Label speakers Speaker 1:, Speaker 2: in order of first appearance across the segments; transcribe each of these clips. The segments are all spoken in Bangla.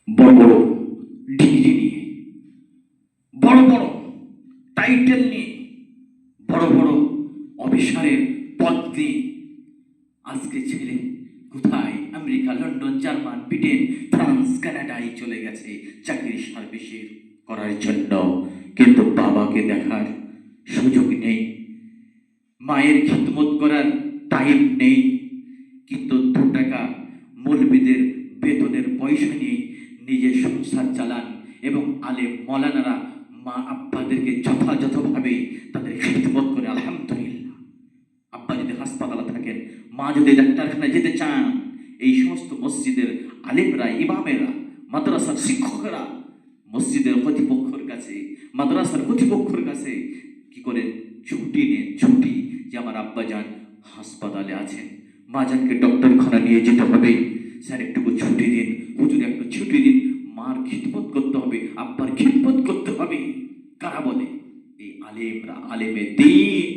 Speaker 1: বড় বড় ডিগ্রি নিয়ে, বড় বড় টাইটেল নিয়ে, বড় বড় অফিসারের পদ নিয়ে আজকে ছেলে কোথায়? America, London, German, Britain, France, কানাডায় চলে গেছে চাকরির সার্ভিসে করার জন্য, কিন্তু বাবাকে দেখার সুযোগ নেই, মায়ের খিদমত করার টাইম নেই। কিন্তু 2 টাকা মৌলবীদের বেতনের পয়সা নিয়ে নিজের সংসার চালান এবং আলেম মৌলানারা মা আব্বাদেরকে যথাযথভাবে তাদের খিদমত করে। আলহামদুলিল্লাহ। আব্বা যদি হাসপাতালে থাকেন, মা যদি ডাক্তারখানায় যেতে চান, এই সমস্ত মসজিদের আলেমরা, ইমামেরা, মাদ্রাসার শিক্ষকরা মসজিদের কর্তৃপক্ষের কাছে, মাদ্রাসার কর্তৃপক্ষের কাছে কি করে ছুটি নেন, ছুটি, যে আমার আব্বা যান হাসপাতালে আছেন, মা জানকে ডক্টরখানা নিয়ে যেতে হবে, স্যার একটুকু ছুটি দিন, হুজুর একটু ছুটি দিন, মার খিদমত করতে হবে, আব্বার খিদমত করতে হবে। কারা বলে? এই আলেমরা, আলেমে দ্বীন।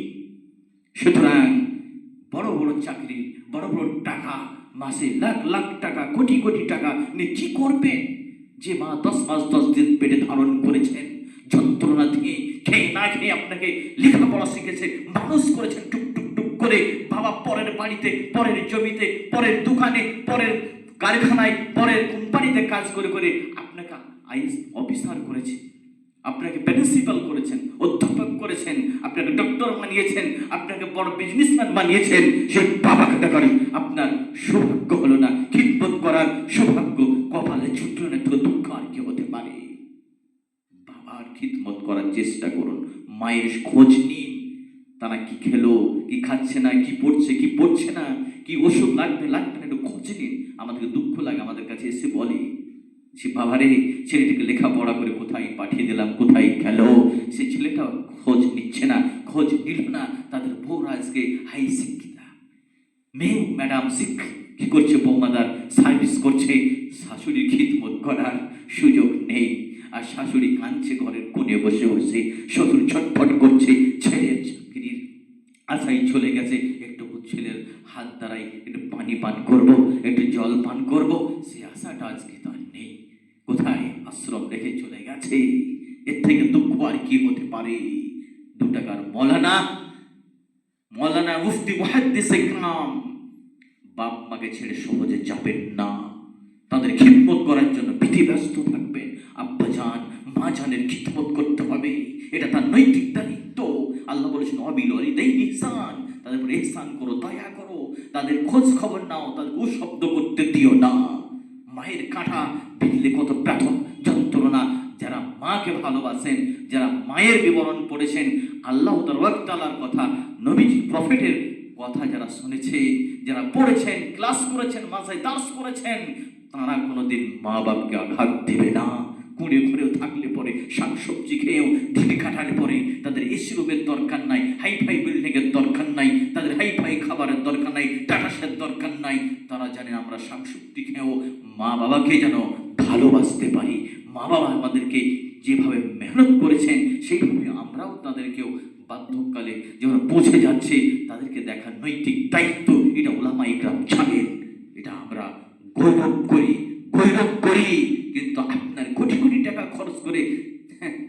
Speaker 1: সুতরাং বড় বড় চাকরি, বড় বড় টাকা, মাসে লাখ লাখ টাকা, কোটি কোটি টাকা নিয়ে কি করবেন? যে মা 10 মাস 10 দিন পেটে ধারণ করেছেন, যন্ত্রণা দিয়ে খেয়ে না খেয়ে আপনাকে লেখাপড়া শিখেছে, মানুষ করেছেন টুক টুক টুক করে, বাবা পরের বাড়িতে, পরের জমিতে, পরের দোকানে, পরের কারখানায়, পরের কোম্পানিতে কাজ করে করে আপনাকে আইএস অফিসার করেছে, আপনাকে প্রিন্সিপাল করেছেন, অধ্যাপক করেছেন, আপনাকে ডক্টর বানিয়েছেন, আপনাকে বড় বিজনেসম্যান বানিয়েছেন। সেই বাবাকে দেখার আপনার সৌভাগ্য হলো না, খিদমত করার সৌভাগ্য কপালে ছুটল না, তো দুঃখ আর কি হতে পারে? বাবার খিদমত করার চেষ্টা করুন, মায়ের খোঁজ নিন, তারা কি খেলো, কি খাচ্ছে না, কি পড়ছে, কি পড়ছে না, কি ওষুধ লাগবে লাগবে না, একটু খোঁজ নিন। আমাদেরকে দুঃখ লাগে, আমাদের কাছে এসে বলে সে বাবারে ছেলেটিকে লেখাপড়া করে কোথায় পাঠিয়ে দিলাম, কোথায় গেল, সে ছেলেটা খোঁজ নিচ্ছে না, খোঁজ নিল না। তাদের বউরা আজকে হাই শিক্ষিতা, মেয়ে ম্যাডাম কি করছে, বৌমাদার সার্ভিস করছে, শাশুড়ির খিদমত করার সুযোগ নেই। আর শাশুড়ি কাঁদছে ঘরের কোণে বসে বসে, শ্বশুর ছটফট করছে, ছেলের চাকরির আশাই চলে গেছে, একটু ছেলের হাত দ্বারাই একটু পানি পান করব, একটু জল পান করব, সে আশাটা আজকে তার নেই। কোথায়? আশ্রম রেখে চলে গেছে। এর থেকে দুঃখ আর কি হতে পারে? 2 টাকার মৌলানা, মৌলানা, মুফতি, মুহাদ্দিস ইকরাম বাপ মাকে ছেড়ে সহজে যাবেন না, তাদের খিদমত করার জন্য ব্যস্ত থাকবেন। আব্বা জান, মা জানের খিদমত করতে হবে, এটা তার নৈতিক দায়িত্ব। আল্লাহ বলেছেন ওয়াবিল ওয়ালিদাইনি ইহসান, তাদের উপর ইহসান করো, দয়া করো, তাদের খোঁজ খবর নাও, তাদের শব্দ করতে দিও না। মায়ের কাঁটা বিঁধলে কত ব্যথা, যন্ত্রণা। যারা মাকে ভালোবাসেন, যারা মায়ের বিবরণ পড়েছেন, আল্লাহ তাআলার কথা, নবীজি প্রফেটের কথা যারা শুনেছে, যারা পড়েছেন, ক্লাস করেছেন, মাসায় দাস করেছেন, তারা কোনোদিন মা বাপকে আঘাত দেবে না। কুড়ে ঘরেও থাকলে পরে, শাকসবজি খেয়েও দিন কাটালে পরে তাদের এসি রুমের দরকার নাই, হাইফাই বিল্ডিংয়ের দরকার নাই, তাদের হাইফাই খাবারের দরকার নাই, টাটাসের দরকার নাই। তারা জানেন আমরা শাকসবজি খেয়েও মা বাবাকে যেন ভালোবাসতে পারি। মা বাবা আমাদেরকে যেভাবে মেহনত করেছেন, সেইভাবে আমরাও তাদেরকেও বার্ধক্যকালে যেমন পৌঁছে যাচ্ছে, তাদেরকে দেখার নৈতিক দায়িত্ব। এটা উলামা ইকরাম জানেন, এটা আমরা গৌরব করি, গৌরব করি। কিন্তু আপনার কোটি কোটি টাকা খরচ করে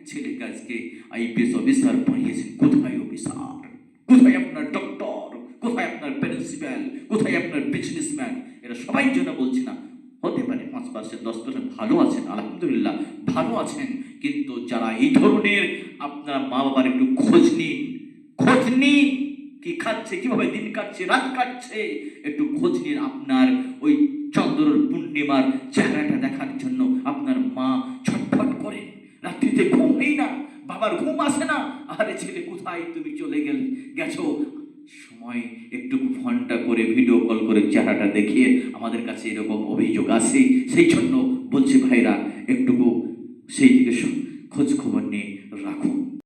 Speaker 1: ছেলে কাজকে আইপিএস অফিসার বানিয়েছেন। কোথায় অফিসার? কোথায় আপনার ডক্টর? কোথায় আপনার প্রিন্সিপাল? কোথায় আপনার বিজনেসম্যান? এরা সবাই জন্য বলছি না, হতে পারে 5% 10% ভালো আছেন, আলহামদুলিল্লাহ ভালো আছেন, কিন্তু যারা এই ধরনের, আপনার মা বাবার একটু খোঁজ নিন, খোঁজ নিন, কি খাচ্ছে, কিভাবে দিন কাটছে, রাত কাটছে, একটু খোঁজ নিন। আপনার ওই চন্দ্রের পূর্ণিমার চেহারাটা দেখার জন্য আপনার মা ছটফট করেন, রাত্রিতে ঘুম নেই না, বাবার ঘুম আসে না। আরে ছেলে কোথায় তুমি চলে গেছো? সময় একটু ফোনটা করে, ভিডিও কল করে চেহারাটা দেখিয়ে আমাদের কাছে এরকম অভিযোগ আসে। সেই জন্য বলছি ভাইরা, একটুকু সেই দিকে খোঁজ খবর